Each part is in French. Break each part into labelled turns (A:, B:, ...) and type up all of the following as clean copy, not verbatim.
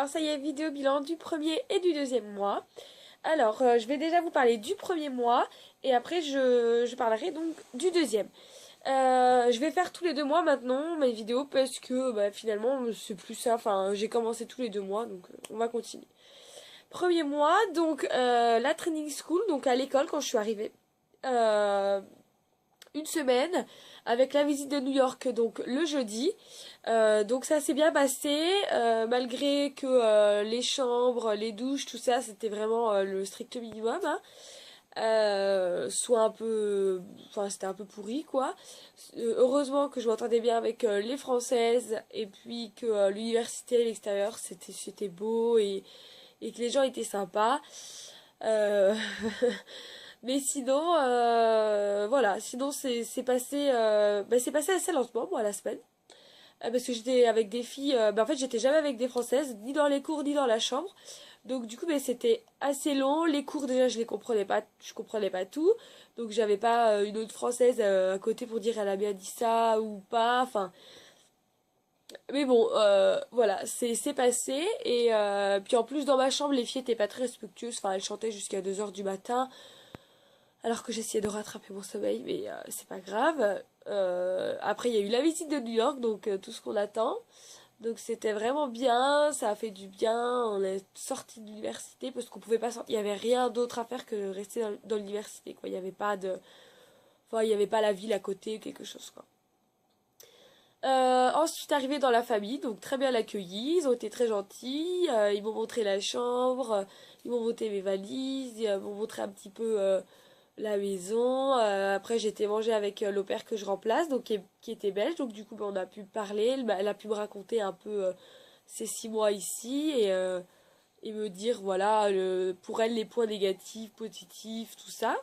A: Alors ça y est, vidéo bilan du premier et du deuxième mois. Alors je vais déjà vous parler du premier mois et après je parlerai donc du deuxième. Je vais faire tous les 2 mois maintenant mes vidéos parce que finalement c'est plus ça, enfin j'ai commencé tous les 2 mois donc on va continuer. Premier mois, donc la training school, donc à l'école quand je suis arrivée. Euh, une semaine avec la visite de New York donc le jeudi. Donc ça s'est bien passé malgré que les chambres, les douches, tout ça c'était vraiment le strict minimum. Hein. Soit un peu, enfin c'était un peu pourri quoi. Heureusement que je m'entendais bien avec les Françaises et puis que l'université à l'extérieur c'était beau et que les gens étaient sympas. Euh, Mais sinon, voilà, sinon c'est passé, c'est passé assez lentement moi la semaine. Parce que j'étais avec des filles, en fait j'étais jamais avec des françaises, ni dans les cours ni dans la chambre. Donc du coup c'était assez long. Les cours déjà je comprenais pas tout. Donc j'avais pas une autre française à côté pour dire elle a bien dit ça ou pas. Enfin, mais bon, voilà, c'est passé. Et puis en plus dans ma chambre les filles étaient pas très respectueuses. Enfin elles chantaient jusqu'à 2 heures du matin alors que j'essayais de rattraper mon sommeil, mais c'est pas grave. Après, il y a eu la visite de New York, donc tout ce qu'on attend. Donc c'était vraiment bien, ça a fait du bien. On est sorti de l'université parce qu'on pouvait pas sortir. Il y avait rien d'autre à faire que rester dans l'université, quoi. Il y avait pas de, enfin, il y avait pas la ville à côté ou quelque chose, quoi. Ensuite arrivé dans la famille, donc très bien accueillis, ils ont été très gentils, ils m'ont montré la chambre, ils m'ont montré mes valises, ils m'ont montré un petit peu la maison. Après, j'ai été manger avec l'au pair que je remplace, donc qui était belge. Donc du coup, on a pu parler. Elle a pu me raconter un peu ses 6 mois ici et me dire voilà pour elle les points négatifs, positifs, tout ça.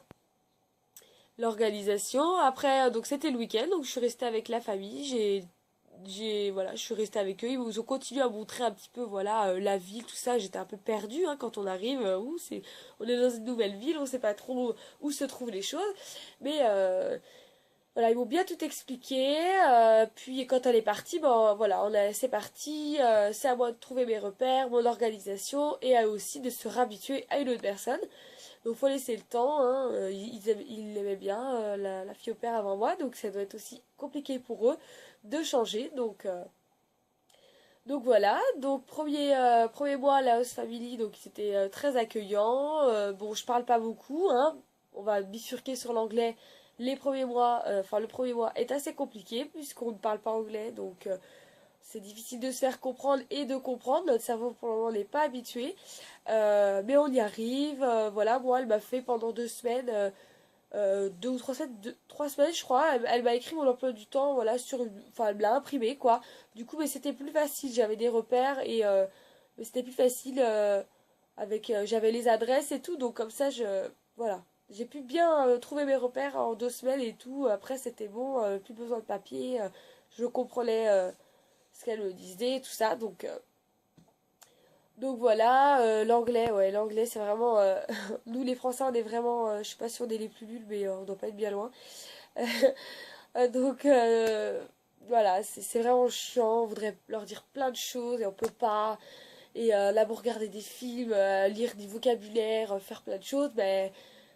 A: L'organisation. Après, donc c'était le week-end, donc je suis restée avec la famille. Voilà, je suis restée avec eux. Ils ont continué à montrer un petit peu, voilà, la ville, tout ça. J'étais un peu perdue hein, quand on arrive. On est dans une nouvelle ville, on sait pas trop où se trouvent les choses. Mais voilà, ils m'ont bien tout expliqué. Puis quand elle est partie, bon voilà, c'est parti. C'est à moi de trouver mes repères, mon organisation et à eux aussi de se réhabituer à une autre personne. Donc faut laisser le temps. Hein. Ils l'aimaient bien la fille au père avant moi, donc ça doit être aussi compliqué pour eux de changer. Donc voilà, donc premier mois à la House Family, donc c'était très accueillant. Bon, je parle pas beaucoup, hein. On va bifurquer sur l'anglais. Les premiers mois, enfin le premier mois est assez compliqué puisqu'on ne parle pas anglais, donc c'est difficile de se faire comprendre et de comprendre. Notre cerveau pour le moment n'est pas habitué, mais on y arrive. Voilà, moi elle m'a fait pendant 2 semaines 2 ou 3 semaines, 3 semaines je crois, elle m'a écrit mon emploi du temps, voilà, enfin elle me l'a imprimé quoi. Du coup, mais c'était plus facile, j'avais des repères et mais c'était plus facile j'avais les adresses et tout, donc comme ça voilà, j'ai pu bien trouver mes repères en 2 semaines et tout. Après c'était bon, plus besoin de papier, je comprenais ce qu'elle me disait, tout ça, donc voilà, l'anglais, ouais, l'anglais c'est vraiment. Nous les Français on est vraiment, je sais pas si on est les plus nuls, mais on doit pas être bien loin. Donc voilà, c'est vraiment chiant, on voudrait leur dire plein de choses et on peut pas. Et là pour regarder des films, lire du vocabulaire, faire plein de choses, ben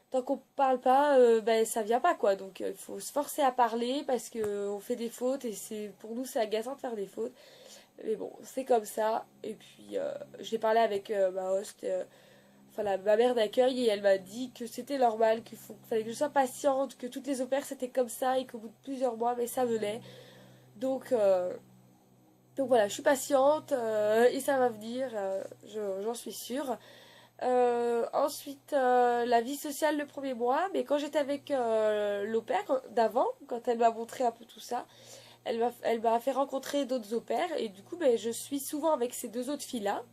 A: tant qu'on parle pas, ben ça vient pas quoi. Donc il faut se forcer à parler parce que on fait des fautes et c'est pour nous c'est agaçant de faire des fautes. Mais bon, c'est comme ça. Et puis, j'ai parlé avec ma host, enfin ma mère d'accueil, et elle m'a dit que c'était normal, qu'il fallait que je sois patiente, que toutes les opères c'était comme ça, et qu'au bout de plusieurs mois, mais ça venait. Donc, euh, donc voilà, je suis patiente, et ça va venir, j'en suis sûre. Ensuite, la vie sociale le premier mois, mais quand j'étais avec l'opère d'avant, quand elle m'a montré un peu tout ça, elle m'a fait rencontrer d'autres opères et du coup ben, je suis souvent avec ces 2 autres filles-là.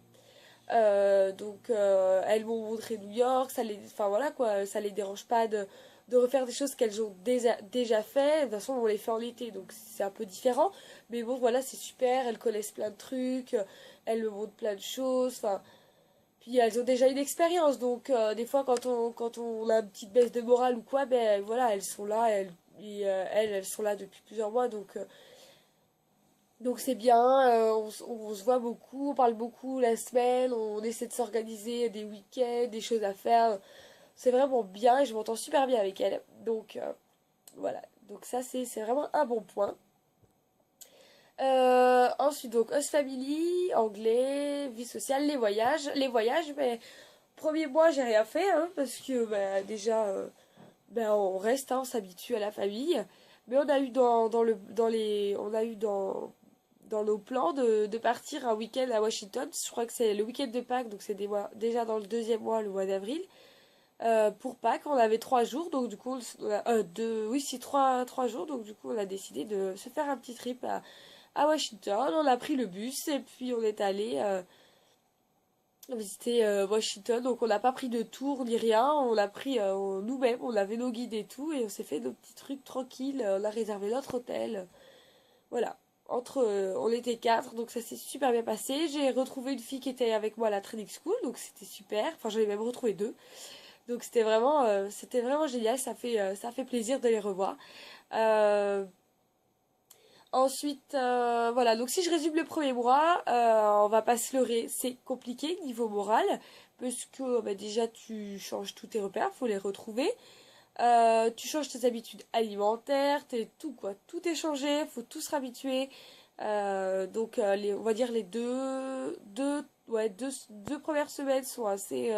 A: Elles m'ont montré New York, enfin voilà quoi, ça les dérange pas de refaire des choses qu'elles ont déjà fait. De toute façon on les fait en été donc c'est un peu différent. Mais bon voilà c'est super, elles connaissent plein de trucs, elles me montrent plein de choses, enfin. Puis elles ont déjà une expérience donc des fois quand on a une petite baisse de morale ou quoi, ben voilà elles sont là, elles sont là depuis plusieurs mois Donc c'est bien, on se voit beaucoup, on parle beaucoup la semaine, on essaie de s'organiser des week-ends, des choses à faire. C'est vraiment bien et je m'entends super bien avec elle. Donc voilà, donc ça c'est vraiment un bon point. Ensuite donc Host Family, anglais, vie sociale, les voyages. Les voyages, mais premier mois j'ai rien fait hein, parce que bah, déjà on reste, hein, on s'habitue à la famille. Mais on a eu dans les on a eu dans nos plans de partir un week-end à Washington. Je crois que c'est le week-end de Pâques, donc c'est déjà dans le deuxième mois, le mois d'avril. Pour Pâques, on avait 3 jours, donc du coup, oui, si, trois jours, donc du coup, on a décidé de se faire un petit trip à Washington. On a pris le bus et puis on est allé visiter Washington. Donc on n'a pas pris de tour ni rien, on l'a pris nous-mêmes, on avait nos guides et tout, et on s'est fait nos petits trucs tranquilles. On a réservé notre hôtel. Voilà. On était quatre, donc ça s'est super bien passé. J'ai retrouvé une fille qui était avec moi à la training school, donc c'était super. Enfin, j'en ai même retrouvé deux. Donc c'était vraiment génial. Ça fait plaisir de les revoir. Euh, Ensuite, voilà. Donc si je résume le premier mois, on va pas se leurrer. C'est compliqué niveau moral, parce que bah, déjà tu changes tous tes repères, faut les retrouver. Tu changes tes habitudes alimentaires, tout quoi. Tout est changé, faut tout se réhabituer. Donc on va dire les deux premières semaines sont assez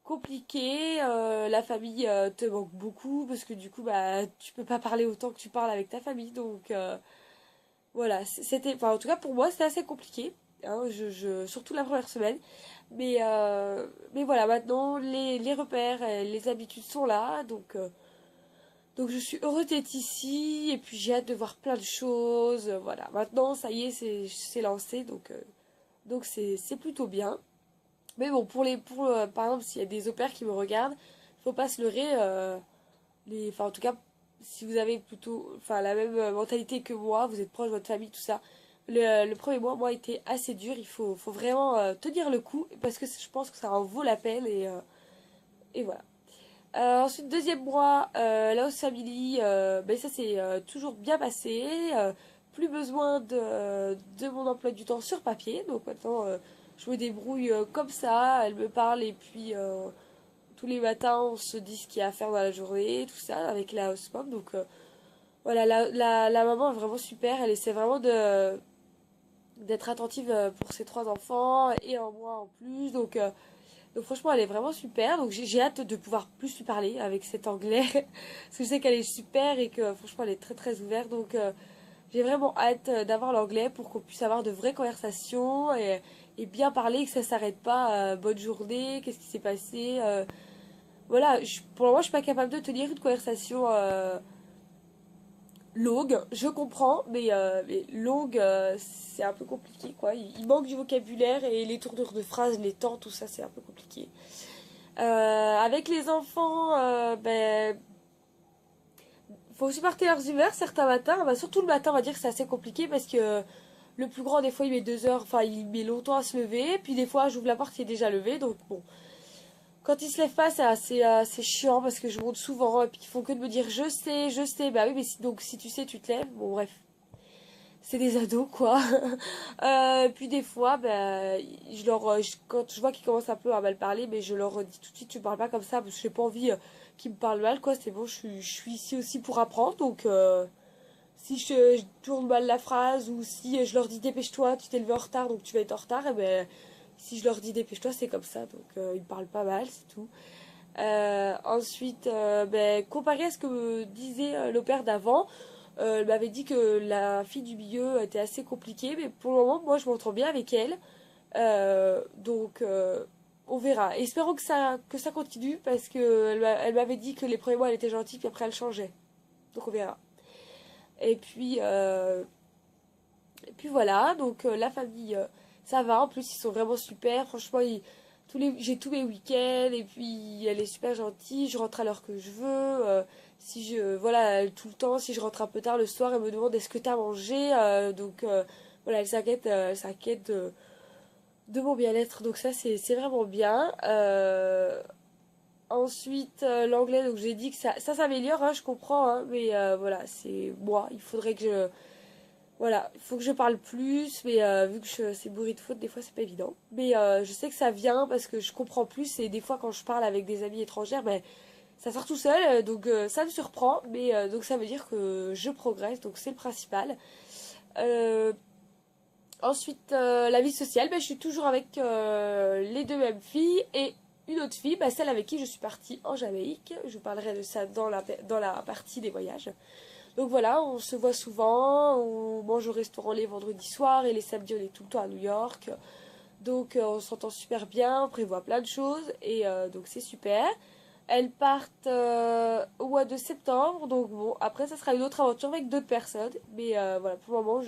A: compliquées. La famille te manque beaucoup parce que du coup bah tu peux pas parler autant que tu parles avec ta famille. Donc voilà, c'était, enfin en tout cas pour moi c'était assez compliqué. Hein, surtout la première semaine. Mais voilà, maintenant les repères, et les habitudes sont là, donc je suis heureuse d'être ici et puis j'ai hâte de voir plein de choses. Voilà, maintenant ça y est, c'est lancé, donc c'est plutôt bien. Mais bon, par exemple, s'il y a des opères qui me regardent, faut pas se leurrer. Enfin, en tout cas, si vous avez plutôt, enfin, la même mentalité que moi, vous êtes proche de votre famille, tout ça. Le premier mois, moi, était assez dur. Faut vraiment tenir le coup parce que je pense que ça en vaut la peine et voilà. Ensuite, deuxième mois, la House Family, ben ça c'est toujours bien passé. Plus besoin de mon emploi du temps sur papier. Donc maintenant, je me débrouille comme ça. Elle me parle et puis tous les matins, on se dit ce qu'il y a à faire dans la journée, tout ça, avec la House Mom. Donc voilà, la maman est vraiment super. Elle essaie vraiment d'être attentive pour ses trois enfants et en moi en plus. Donc franchement, elle est vraiment super. Donc j'ai hâte de pouvoir plus lui parler avec cet anglais. Parce que je sais qu'elle est super et que franchement, elle est très très ouverte. Donc j'ai vraiment hâte d'avoir l'anglais pour qu'on puisse avoir de vraies conversations et bien parler, que ça s'arrête pas. Bonne journée, qu'est-ce qui s'est passé voilà, pour le moment, je suis pas capable de tenir une conversation longue. Je comprends, mais longue, c'est un peu compliqué, quoi. Il manque du vocabulaire et les tournures de phrases, les temps, tout ça, c'est un peu compliqué. Avec les enfants, faut supporter leurs humeurs certains matins. Bah, surtout le matin, on va dire que c'est assez compliqué parce que le plus grand, des fois, il met 2 heures, enfin, il met longtemps à se lever. Puis des fois, j'ouvre la porte, il est déjà levé. Donc bon, quand il se lève pas, c'est assez chiant parce que je monte souvent et puis ils font que de me dire je sais. Bah oui, mais donc si tu sais, tu te lèves. Bon, bref, c'est des ados quoi. Puis des fois, bah, quand je vois qu'ils commencent un peu à mal parler, mais je leur dis tout de suite, tu parles pas comme ça parce que j'ai pas envie qu'ils me parlent mal quoi. C'est bon, je suis ici aussi pour apprendre. Donc si je tourne mal la phrase ou si je leur dis dépêche-toi, tu t'es levé en retard donc tu vas être en retard, et ben si je leur dis dépêche-toi, c'est comme ça. Donc ils me parlent pas mal, c'est tout. Ensuite, comparé à ce que me disait l'opère d'avant, elle m'avait dit que la fille du milieu était assez compliquée, mais pour le moment, moi, je m'entends bien avec elle. Donc, on verra. Espérons que ça continue, parce que elle m'avait dit que les premiers mois, elle était gentille, puis après, elle changeait. Donc, on verra. Et puis, voilà, donc la famille, ça va. En plus, ils sont vraiment super. Franchement, j'ai tous mes week-ends. Et puis, elle est super gentille. Je rentre à l'heure que je veux. Voilà, tout le temps, si je rentre un peu tard le soir, elle me demande est-ce que t'as mangé. Voilà, elle s'inquiète de mon bien-être. Donc, ça, c'est vraiment bien. Ensuite, l'anglais, donc j'ai dit que ça s'améliore, hein, je comprends. Hein, mais voilà, c'est moi. Il faudrait que Voilà, il faut que je parle plus, mais vu que c'est bourré de fautes, des fois c'est pas évident. Mais je sais que ça vient parce que je comprends plus et des fois quand je parle avec des amies étrangères, ben, ça sort tout seul, donc ça me surprend, mais donc ça veut dire que je progresse, donc c'est le principal. Euh, Ensuite, la vie sociale, ben, je suis toujours avec les deux mêmes filles et une autre fille, ben, celle avec qui je suis partie en Jamaïque. Je vous parlerai de ça dans la partie des voyages. Donc voilà, on se voit souvent, on mange au restaurant les vendredis soirs et les samedis on est tout le temps à New York. Donc on s'entend super bien, on prévoit plein de choses et donc c'est super. Elles partent au mois de septembre, donc bon, après ça sera une autre aventure avec d'autres personnes. Mais voilà, pour le moment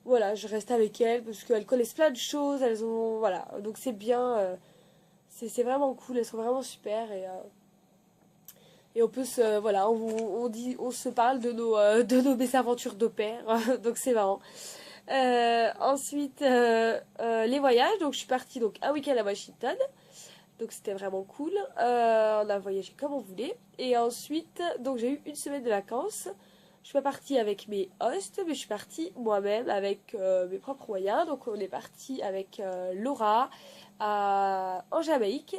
A: voilà, je reste avec elles parce qu'elles connaissent plein de choses, elles ont, voilà, donc c'est bien, c'est vraiment cool, elles sont vraiment super et on peut se, voilà, on dit, on se parle de nos mésaventures d'au pair, donc c'est marrant. Ensuite, les voyages, donc je suis partie donc un week-end à Washington, donc c'était vraiment cool. On a voyagé comme on voulait. Et ensuite, donc j'ai eu une semaine de vacances. Je suis pas partie avec mes hosts, mais je suis partie moi-même avec mes propres moyens. Donc on est parti avec Laura en Jamaïque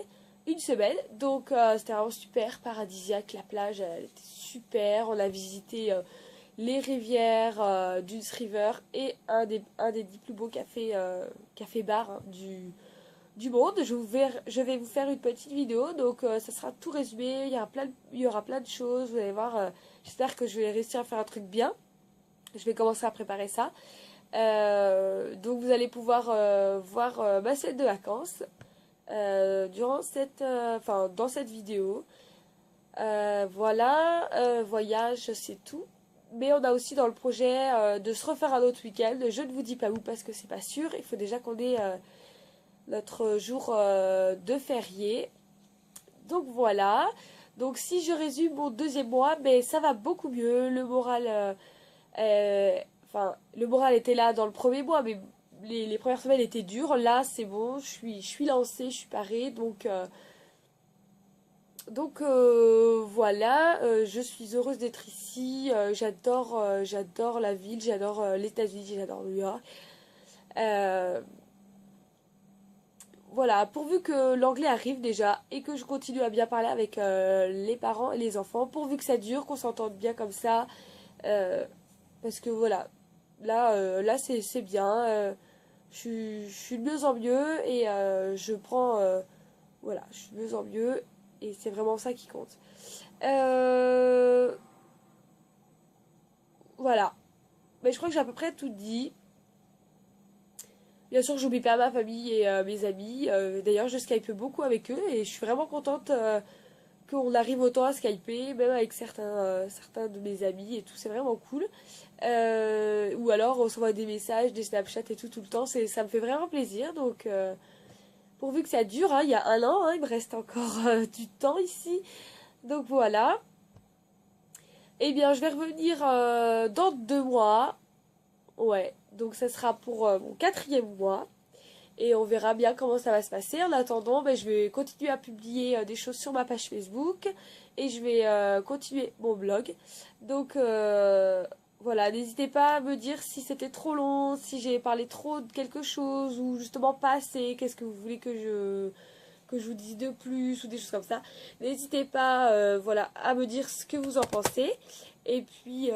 A: une semaine. Donc c'était vraiment super, paradisiaque. La plage, elle était super. On a visité les rivières Dunes River et un des 10 plus beaux cafés-bars hein, du monde. Je vais vous faire une petite vidéo, donc ça sera tout résumé. Il y aura plein de choses. Vous allez voir, j'espère que je vais réussir à faire un truc bien. Je vais commencer à préparer ça. Donc vous allez pouvoir voir ma semaine de vacances durant dans cette vidéo. Voilà, voyage, c'est tout. Mais on a aussi dans le projet de se refaire un autre week-end. Je ne vous dis pas où parce que c'est pas sûr. Il faut déjà qu'on ait notre jour de férié. Donc voilà. Donc si je résume mon deuxième mois, ben ça va beaucoup mieux. Le moral, le moral était là dans le premier mois, mais les premières semaines étaient dures. Là, c'est bon. Je suis lancée, je suis parée. Donc voilà, je suis heureuse d'être ici. J'adore la ville, j'adore les États-Unis, j'adore New York. Euh, voilà, pourvu que l'anglais arrive déjà et que je continue à bien parler avec les parents et les enfants, pourvu que ça dure, qu'on s'entende bien comme ça, euh, parce que voilà, là c'est bien, je suis de mieux en mieux et voilà, je suis de mieux en mieux et c'est vraiment ça qui compte. Euh, voilà, mais je crois que j'ai à peu près tout dit. Bien sûr, j'oublie pas ma famille et mes amis. D'ailleurs, je Skype beaucoup avec eux et je suis vraiment contente qu'on arrive autant à Skyper, même avec certains de mes amis et tout. C'est vraiment cool. Ou alors, on s'envoie des messages, des Snapchats et tout le temps. Ça me fait vraiment plaisir. Donc, pourvu que ça dure, hein, il y a un an, hein, il me reste encore du temps ici. Donc voilà. Eh bien, je vais revenir dans 2 mois. Ouais, donc ça sera pour mon quatrième mois et on verra bien comment ça va se passer. En attendant, ben, je vais continuer à publier des choses sur ma page Facebook et je vais continuer mon blog. Donc voilà, n'hésitez pas à me dire si c'était trop long, si j'ai parlé trop de quelque chose ou justement pas assez, qu'est-ce que vous voulez que je vous dise de plus ou des choses comme ça. N'hésitez pas voilà, à me dire ce que vous en pensez. Et puis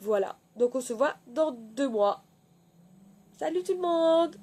A: voilà. Donc on se voit dans 2 mois. Salut tout le monde!